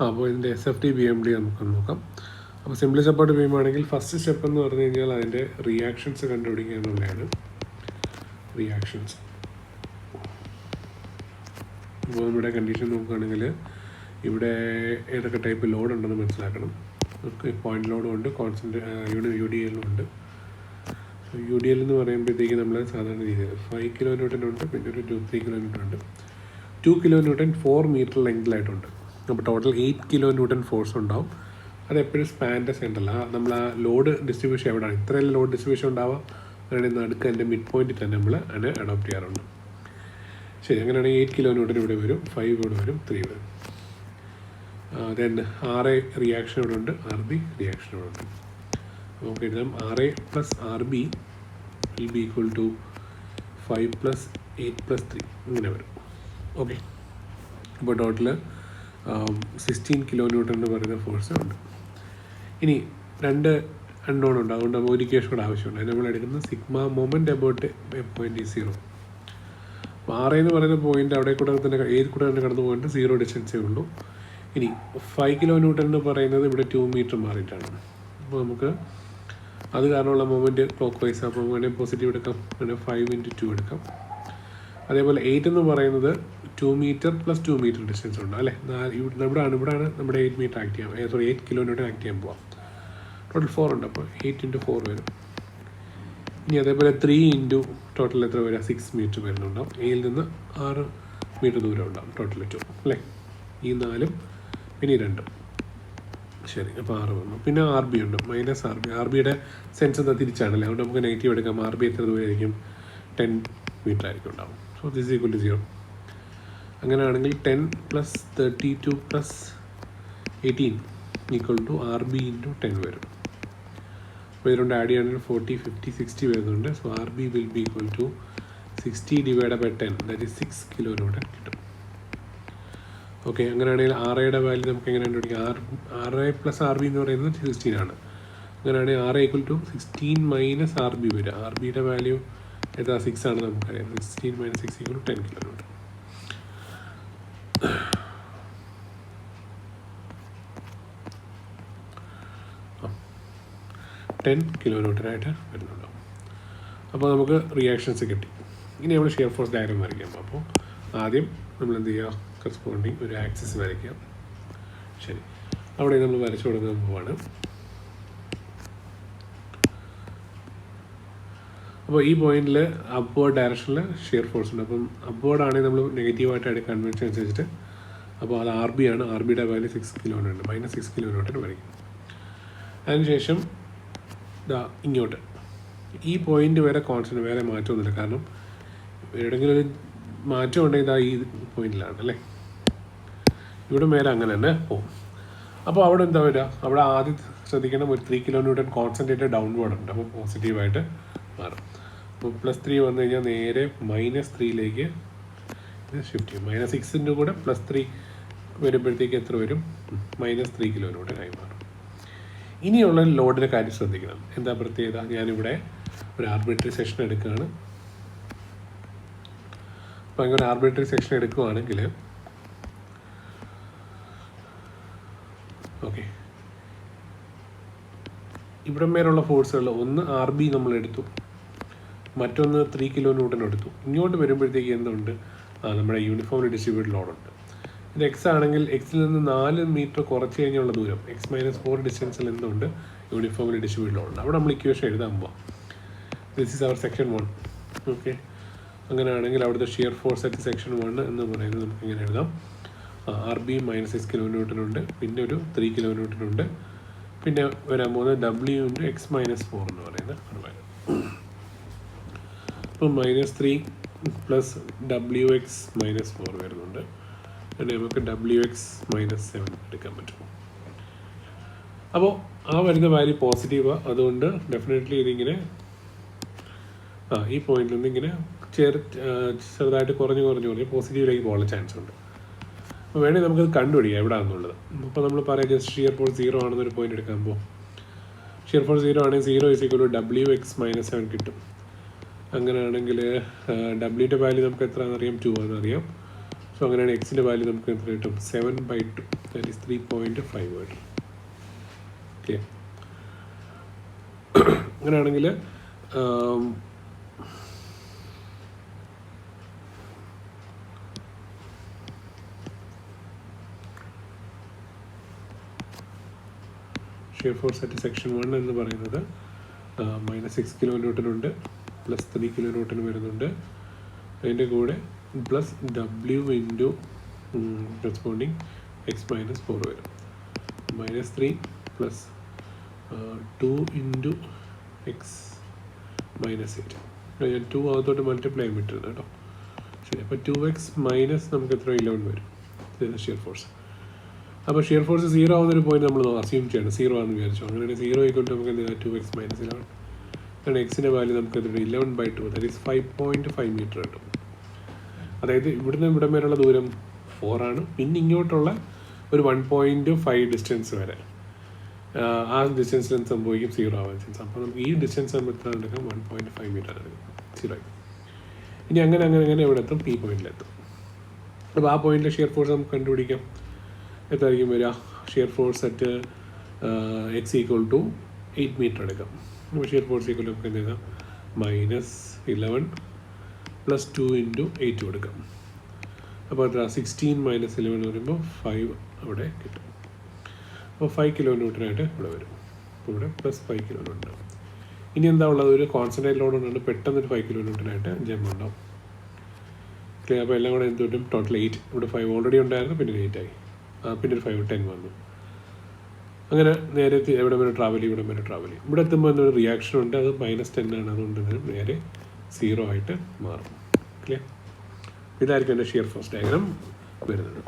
അപ്പോൾ ഇതിൻ്റെ SFT BMD നമുക്കൊന്ന് നോക്കാം. അപ്പോൾ സിംപ്ലി സപ്പോർട്ട് ബീം ആണെങ്കിൽ ഫസ്റ്റ് സ്റ്റെപ്പ് എന്ന് പറഞ്ഞു കഴിഞ്ഞാൽ അതിൻ്റെ റിയാക്ഷൻസ് കണ്ടുപിടിക്കുക എന്നുള്ളതാണ്. റിയാക്ഷൻസ് ഇപ്പോൾ നമ്മുടെ കണ്ടീഷൻ നോക്കുകയാണെങ്കിൽ ഇവിടെ ഏതൊക്കെ ടൈപ്പ് ലോഡ് ഉണ്ടെന്ന് മനസ്സിലാക്കണം. പോയിന്റ് ലോഡും ഉണ്ട്, UDL ഉണ്ട്. UDL എന്ന് പറയുമ്പോഴത്തേക്ക് നമ്മൾ സാധാരണ രീതിയിൽ 5 kN ഉണ്ട്, പിന്നെ ഒരു 3 kN ഉണ്ട്. 2 kN 4 മീറ്റർ ലെങ്തിലായിട്ടുണ്ട്. അപ്പോൾ ടോട്ടൽ 8 kN ഫോഴ്സ് ഉണ്ടാവും. അതെപ്പോഴും സ്പാൻ്റെ സെൻറ്ററല്ല, നമ്മൾ ആ ലോഡ് ഡിസ്ട്രിബ്യൂഷൻ എവിടെയാണ് ഇത്രയും ലോഡ് ഡിസ്ട്രിബ്യൂഷൻ ഉണ്ടാവുക അങ്ങനെയാണെങ്കിൽ നടുക്ക് എൻ്റെ മിഡ് പോയിൻറ്റിൽ തന്നെ നമ്മൾ അതിനെ അഡോപ്റ്റ് ചെയ്യാറുണ്ട്. ശരി, അങ്ങനെയാണെങ്കിൽ 8 kN ഇവിടെ വരും, 5 ഇവിടെ വരും, 3 വരും. ദെൻ RA റിയാക്ഷൻ ഇവിടെ ഉണ്ട്, RB റിയാക്ഷൻ ഇവിടെ ഉണ്ട്. നമുക്ക് എഴുതാം RA + RB will be equal to 5 + 8 + 3 ഇങ്ങനെ വരും. ഓക്കെ, അപ്പോൾ ടോട്ടൽ 16 kN എന്ന് പറയുന്ന ഫോഴ്സ് ഉണ്ട്. ഇനി 2 അൺനോൺ ഉണ്ട്, അതുകൊണ്ട് നമ്മൾ ഒരു ഇക്വേഷൻ കൂടെ ആവശ്യമുണ്ട്. അതിന് നമ്മൾ എടുക്കുന്നത് സിഗ്മ മൊമെൻറ്റ് അബൌട്ട് പോയിൻറ്റ് 0. അപ്പോൾ RA എന്ന് പറയുന്ന പോയിൻ്റ് അവിടെ കൂടെ തന്നെ ഏത് കൂടെ തന്നെ കടന്നു പോയിട്ട് 0 ഡിസ്റ്റൻസേ ഉള്ളൂ. ഇനി 5 kN എന്ന് പറയുന്നത് ഇവിടെ 2 മീറ്റർ മാറിയിട്ടാണ്. അപ്പോൾ നമുക്ക് അത് കാരണമുള്ള മൊമെൻറ്റ് ക്ലോക്ക് വൈസ്, അപ്പോൾ വേണമെങ്കിൽ പോസിറ്റീവ് എടുക്കാം, വേണമെങ്കിൽ 5 × 2 എടുക്കാം. അതേപോലെ 8 എന്ന് പറയുന്നത് 2 മീറ്റർ + 2 മീറ്റർ ഡിസ്റ്റൻസ് ഉണ്ട് അല്ലേ. ഇവിടെയാണ് നമ്മുടെ 8 മീറ്റർ ആക്ട് ചെയ്യാം, 8 kN ആക്ട് ചെയ്യാൻ പോവാം. ടോട്ടൽ 4 ഉണ്ട്, അപ്പോൾ 8 × 4 വരും. ഇനി അതേപോലെ 3 × ടോട്ടൽ എത്ര വരിക, 6 മീറ്റർ വരുന്നുണ്ടാവും. എയിൽ നിന്ന് 6 മീറ്റർ ദൂരം ഉണ്ടാവും, ടോട്ടൽ 2 അല്ലേ. ഈ 4 പിന്നെ 2. ശരി, അപ്പോൾ 6 വന്നു. പിന്നെ RB ഉണ്ട്, -RB. RBയുടെ സെൻസ് എന്താ തിരിച്ചാണല്ലേ, അതുകൊണ്ട് നമുക്ക് നെഗറ്റീവ് എടുക്കാം. RB എത്ര ദൂരമായിരിക്കും, 10 മീറ്റർ ആയിരിക്കും ഉണ്ടാവും. So this is equal to 0. അങ്ങനെയാണെങ്കിൽ 10 + 32 + 18 = RB × 10 വരും. അപ്പോൾ ഇതിലുണ്ട് ആഡ് ചെയ്യുകയാണെങ്കിൽ 40, 50, 60 വരുന്നുണ്ട്. So RB will be equal to 60 / 10, that is 6 kN കിട്ടും. ഓക്കെ, അങ്ങനെയാണെങ്കിൽ RAയുടെ വാല്യൂ നമുക്ക് എങ്ങനെ കണ്ടുപിടിക്കാം? RA + RB എന്ന് പറയുന്നത് 16 ആണ്. അങ്ങനെയാണെങ്കിൽ RA = 16 - RB വരിക. RBയുടെ വാല്യൂ ഏതാ, 6 ആണ് നമുക്കറിയാം. 16 - 6 = 10 kN. 10 kN ആയിട്ട് വരുന്നുണ്ടാവും. അപ്പോൾ നമുക്ക് റിയാക്ഷൻസ് കിട്ടി. ഇനി നമ്മൾ ഷിയർ ഫോഴ്സ് ഡയഗ്രം വരയ്ക്കാം. അപ്പോൾ ആദ്യം നമ്മൾ എന്ത് ചെയ്യുക, കറസ്പോണ്ടിങ് ഒരു ആക്സിസ് വരയ്ക്കാം. ശരി, അവിടെ നമ്മൾ വരച്ചു കൊടുക്കാൻ പോവാണ്. അപ്പോൾ ഈ പോയിന്റിൽ അപ്വേർഡ് ഡയറക്ഷനിൽ ഷിയർ ഫോഴ്സ് ഉണ്ട്. അപ്പം അപ്വേർഡ് ആണെങ്കിൽ നമ്മൾ നെഗറ്റീവായിട്ട് കൺവെൻഷൻ അനുസരിച്ചിട്ട്, അപ്പോൾ അത് RB ആണ്. RBയുടെ വാല്യൂ 6 kN ഉണ്ട്, -6 kN വരയ്ക്കും. അതിനുശേഷം ഇങ്ങോട്ട് ഈ പോയിന്റ് വരെ കോൺസ്റ്റന്റ്, വേറെ മാറ്റമൊന്നുമില്ല. കാരണം എവിടെയെങ്കിലും ഒരു മാറ്റം ഉണ്ടെങ്കിൽ ഈ പോയിന്റിലാണ് അല്ലേ. ഇവിടെ മേലെ അങ്ങനെ തന്നെ പോകും. അപ്പോൾ അവിടെ എന്താ വരിക, അവിടെ ആദ്യം ശ്രദ്ധിക്കണം, ഒരു 3 kN കോൺസെൻട്രേറ്റഡ് ഡൗൺവേർഡ് ഉണ്ട്. അപ്പോൾ പോസിറ്റീവായിട്ട് മാറും. അപ്പോൾ +3 വന്നു കഴിഞ്ഞാൽ നേരെ -3ലേക്ക് ഇത് ഷിഫ്റ്റ് ചെയ്യും. -6ൻ്റെ കൂടെ +3 വരുമ്പോഴത്തേക്ക് എത്ര വരും, -3 kN ആയി മാറും. ഇനിയുള്ള ലോഡിൻ്റെ കാര്യം ശ്രദ്ധിക്കണം. എന്താ പ്രത്യേകത, ഞാനിവിടെ ഒരു ആർബിട്രറി സെക്ഷൻ എടുക്കുകയാണ്. അപ്പോൾ അങ്ങനെ ഒരു ആർബിട്രറി സെക്ഷൻ എടുക്കുകയാണെങ്കിൽ ഓക്കെ, ഇവിടെ മേലുള്ള ഫോഴ്സുകൾ ഒന്ന് RB നമ്മൾ എടുത്തു, മറ്റൊന്ന് 3 kN എടുത്തു. ഇങ്ങോട്ട് വരുമ്പോഴത്തേക്ക് എന്തുണ്ട്, നമ്മുടെ യൂണിഫോംലി ഡിസ്ട്രിബ്യൂട്ടഡ് ലോഡുണ്ട്. ഇത് X ആണെങ്കിൽ Xൽ നിന്ന് 4 മീറ്റർ കുറച്ച് കഴിഞ്ഞുള്ള ദൂരം, X - 4 ഡിസ്റ്റൻസിൽ എന്തുണ്ട്, യൂണിഫോംലി ഡിസ്ട്രിബ്യൂട്ടഡ് ലോഡുണ്ട്. അവിടെ നമ്മൾ ഇക്വേഷൻ എഴുതാൻ പോവാം. This is our section 1. Okay, അങ്ങനെയാണെങ്കിൽ അവിടുത്തെ ഷിയർ ഫോഴ്സ് അറ്റ് സെക്ഷൻ 1 എന്ന് പറയുന്നത് നമുക്ക് ഇങ്ങനെ എഴുതാം. RB -6 kN ഉണ്ട്, പിന്നെ ഒരു 3 kN ഉണ്ട്, പിന്നെ വരാൻ പോകുന്നത് W × X - 4 എന്ന് പറയുന്ന ഒരു വാല്യൂ. അപ്പോൾ -3 + WX - 4 വരുന്നുണ്ട്. പിന്നെ നമുക്ക് WX - 7 എടുക്കാൻ പറ്റും. അപ്പോൾ ആ വരുന്ന വാല്യൂ പോസിറ്റീവാണ്. അതുകൊണ്ട് ഡെഫിനറ്റ്ലി ഇതിങ്ങനെ ഈ പോയിന്റിൽ നിന്ന് ഇങ്ങനെ ചെറുതായിട്ട് കുറഞ്ഞ് പോസിറ്റീവിലേക്ക് പോകാനുള്ള ചാൻസ് ഉണ്ട്. അപ്പോൾ വേണമെങ്കിൽ നമുക്കത് കണ്ടുപിടിക്കാം എവിടെയാണെന്നുള്ളത്. അപ്പോൾ നമ്മൾ പറയാം ജസ്റ്റ് ഷിയർ ഫോഴ്സ് 0 ആണെന്നൊരു പോയിന്റ് എടുക്കുമ്പോൾ, ഷിയർ ഫോഴ്സ് 0 ആണെങ്കിൽ 0 = WX - 7 കിട്ടും. അങ്ങനെയാണെങ്കിൽ Wയുടെ വാല്യൂ നമുക്ക് എത്രയാണെന്നറിയാം, 2 ആണെന്നറിയാം. സോ സോ അങ്ങനെയാണ് എക്സിൻ്റെ വാല്യൂ നമുക്ക് എത്ര കിട്ടും 7/2 ദാറ്റ് ഈസ് 3.5 കിട്ടും. ഓക്കെ, അങ്ങനെയാണെങ്കിൽ ഷിയർ ഫോഴ്സ് അറ്റ് സെക്ഷൻ 1 എന്ന് പറയുന്നത് -6 kN ഉണ്ട്, +3 kN വരുന്നുണ്ട്. അതിൻ്റെ കൂടെ +W ഇൻറ്റു കറസ്പോണ്ടിങ് x-4 വരും. -3 + 2 ഇൻറ്റു x-8. ഞാൻ 2 അകത്തോട്ട് മൾട്ടിപ്ലൈ ചെയ്യാൻ പറ്റുന്നത് കേട്ടോ. ശരി, അപ്പോൾ 2x മൈനസ് നമുക്ക് എത്ര 11 വരും. ഇതാണ് ഷിയർ ഫോഴ്സ്. അപ്പോൾ ഷിയർ ഫോഴ്സ് 0 ആവുന്നൊരു പോയിന്റ് നമ്മൾ അസ്യൂം ചെയ്യണം, 0 ആണെന്ന് വിചാരിച്ചു. അങ്ങനെയാണ് 0 ആയിക്കൊണ്ട് നമുക്ക് എന്ത് 2x - 11. കാരണം എക്സിൻ്റെ വാല്യൂ നമുക്ക് എത്ര 11/2 ദാറ്റ് ഈസ് 5.5 മീറ്റർ കിട്ടും. അതായത് ഇവിടുന്ന് ഇവിടം വരെയുള്ള ദൂരം 4 ആണ്. പിന്നെ ഇങ്ങോട്ടുള്ള ഒരു 1.5 ഡിസ്റ്റൻസ് വരെ ആ ഡിസ്റ്റൻസിൽ എന്ത് സംഭവിക്കും 0 ആവാൻ ചാൻസ്. അപ്പോൾ നമുക്ക് ഈ ഡിസ്റ്റൻസ് നമ്മൾ എത്ര എടുക്കാം 1.5 മീറ്റർ എടുക്കും, 0 ആയി. ഇനി അങ്ങനെ എവിടെ എത്തും, ഈ പോയിന്റിലെത്തും. അപ്പോൾ ആ പോയിന്റിലെ ഷിയർ ഫോഴ്സ് നമുക്ക് കണ്ടുപിടിക്കാം. എത്രയായിരിക്കും വരിക, shear force at x = 8 metre എടുക്കാം. അപ്പോൾ ഷിയർ ഫോഴ്സ് ഈക്വൽ നമുക്ക് എന്ത് ചെയ്താൽ -11 + 2 ഇൻറ്റു 8 കൊടുക്കാം. അപ്പോൾ എത്ര 16 - 11 വരുമ്പോൾ 5 അവിടെ കിട്ടും. അപ്പോൾ 5 kN ഇവിടെ വരും. അപ്പോൾ ഇവിടെ +5 kN. ഇനി എന്താ ഉള്ളത്, ഒരു കോൺസെൻട്രേറ്റ് ലോഡ് കൊണ്ടാണ് പെട്ടെന്നൊരു 5 kN ജമ്പ് ഉണ്ടാവും. ക്ലിയർ. അപ്പോൾ എല്ലാം കൂടെ എന്ത് കിട്ടും, ടോട്ടൽ 8. ഇവിടെ 5 ഓൾറെഡി ഉണ്ടായിരുന്നു, പിന്നെ 8 ആയി, പിന്നെ ഒരു 5 10 വന്നു. അങ്ങനെ നേരെ എവിടെ വരെ ട്രാവൽ ചെയ്യും, ഇവിടെ എത്തുമ്പോൾ എന്തൊരു റിയാക്ഷൻ ഉണ്ട്, അത് -10 ആണ്. അതുകൊണ്ട് നേരെ 0 ആയിട്ട് മാറും. ക്ലിയർ. ഇതായിരിക്കും എൻ്റെ ഷിയർ ഫോഴ്സ് ഡയഗ്രാം വരുന്നത്.